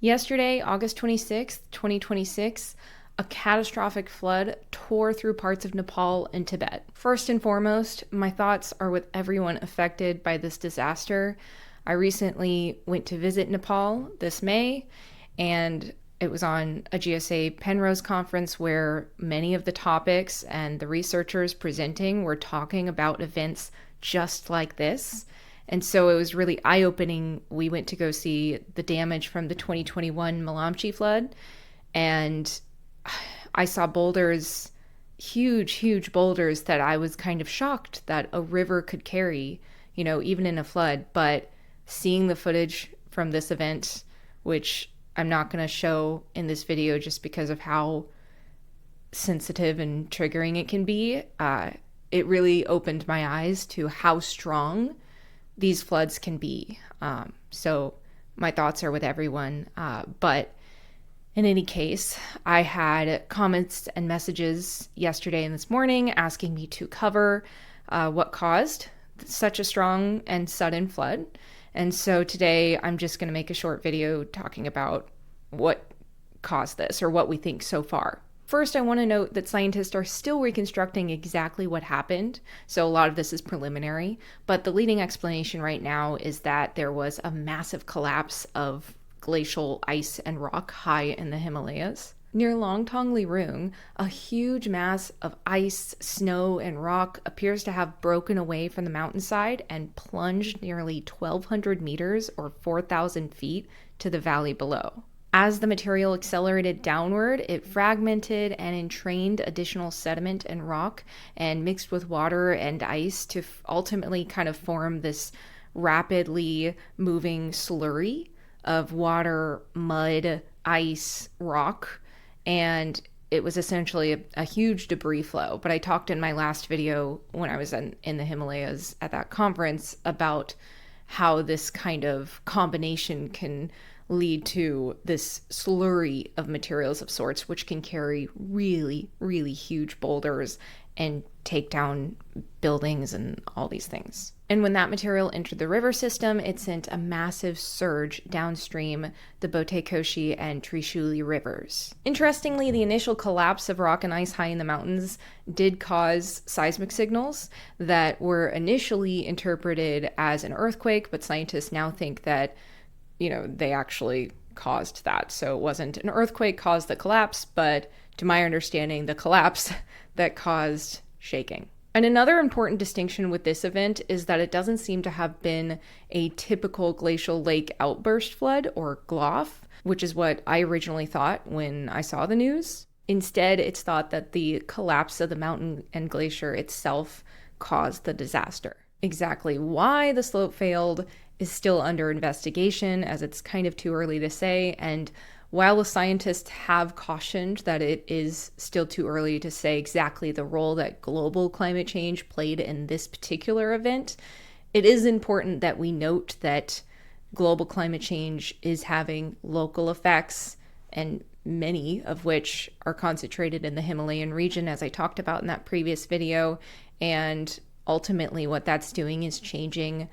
Yesterday, August 26th, 2026, a catastrophic flood tore through parts of Nepal and Tibet. First and foremost, my thoughts are with everyone affected by this disaster. I recently went to visit Nepal this May, and it was on a GSA Penrose conference where many of the topics and the researchers presenting were talking about events just like this. And so it was really eye-opening. We went to go see the damage from the 2021 Malamchi flood, and I saw boulders, huge boulders that I was kind of shocked that a river could carry, even in a flood. But seeing the footage from this event, which I'm not going to show in this video just because of how sensitive and triggering it can be, it really opened my eyes to how strong these floods can be. So my thoughts are with everyone. But in any case, I had comments and messages yesterday and this morning asking me to cover what caused such a strong and sudden flood. And so today I'm just going to make a short video talking about what caused this, or what we think so far. First, I want to note that scientists are still reconstructing exactly what happened, so a lot of this is preliminary, but the leading explanation right now is that there was a massive collapse of glacial ice and rock high in the Himalayas. Near Longtong Lirung, a huge mass of ice, snow, and rock appears to have broken away from the mountainside and plunged nearly 1,200 meters or 4,000 feet to the valley below. As the material accelerated downward, it fragmented and entrained additional sediment and rock and mixed with water and ice to ultimately kind of form this rapidly moving slurry of water, mud, ice, rock, and it was essentially a huge debris flow. But I talked in my last video when I was in the Himalayas at that conference about how this kind of combination can lead to this slurry of materials of sorts, which can carry really huge boulders and take down buildings and all these things. And when that material entered the river system, it sent a massive surge downstream the Botekoshi and Trishuli rivers. Interestingly, the initial collapse of rock and ice high in the mountains did cause seismic signals that were initially interpreted as an earthquake, but scientists now think that they actually caused that. So it wasn't an earthquake caused the collapse, but to my understanding, the collapse that caused shaking. And another important distinction with this event is that it doesn't seem to have been a typical glacial lake outburst flood, or GLOF, which is what I originally thought when I saw the news. Instead, it's thought that the collapse of the mountain and glacier itself caused the disaster. Exactly why the slope failed is still under investigation, as it's kind of too early to say. And while the scientists have cautioned that it is still too early to say exactly the role that global climate change played in this particular event, it is important that we note that global climate change is having local effects, and many of which are concentrated in the Himalayan region, as I talked about in that previous video. And ultimately, what that's doing is changing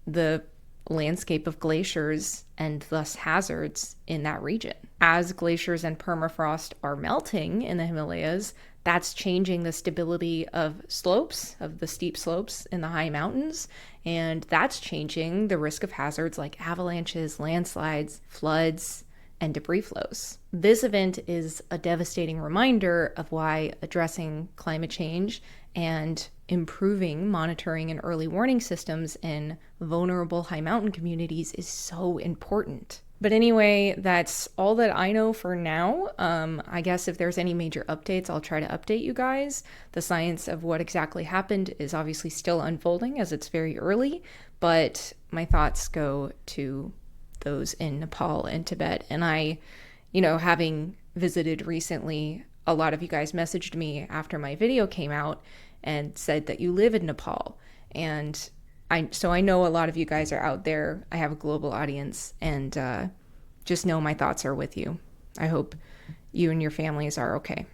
the landscape of glaciers and thus hazards in that region. As glaciers and permafrost are melting in the Himalayas, that's changing the stability of slopes, of the steep slopes in the high mountains, and that's changing the risk of hazards like avalanches, landslides, floods, and debris flows. This event is a devastating reminder of why addressing climate change and improving monitoring and early warning systems in vulnerable high mountain communities is so important. But anyway, that's all that I know for now. I guess if there's any major updates, I'll try to update you guys. The science of what exactly happened is obviously still unfolding, as it's very early, but my thoughts go to those in Nepal and Tibet. And I, having visited recently, a lot of you guys messaged me after my video came out and said that you live in Nepal. And I know a lot of you guys are out there. I have a global audience, and just know my thoughts are with you. I hope you and your families are okay.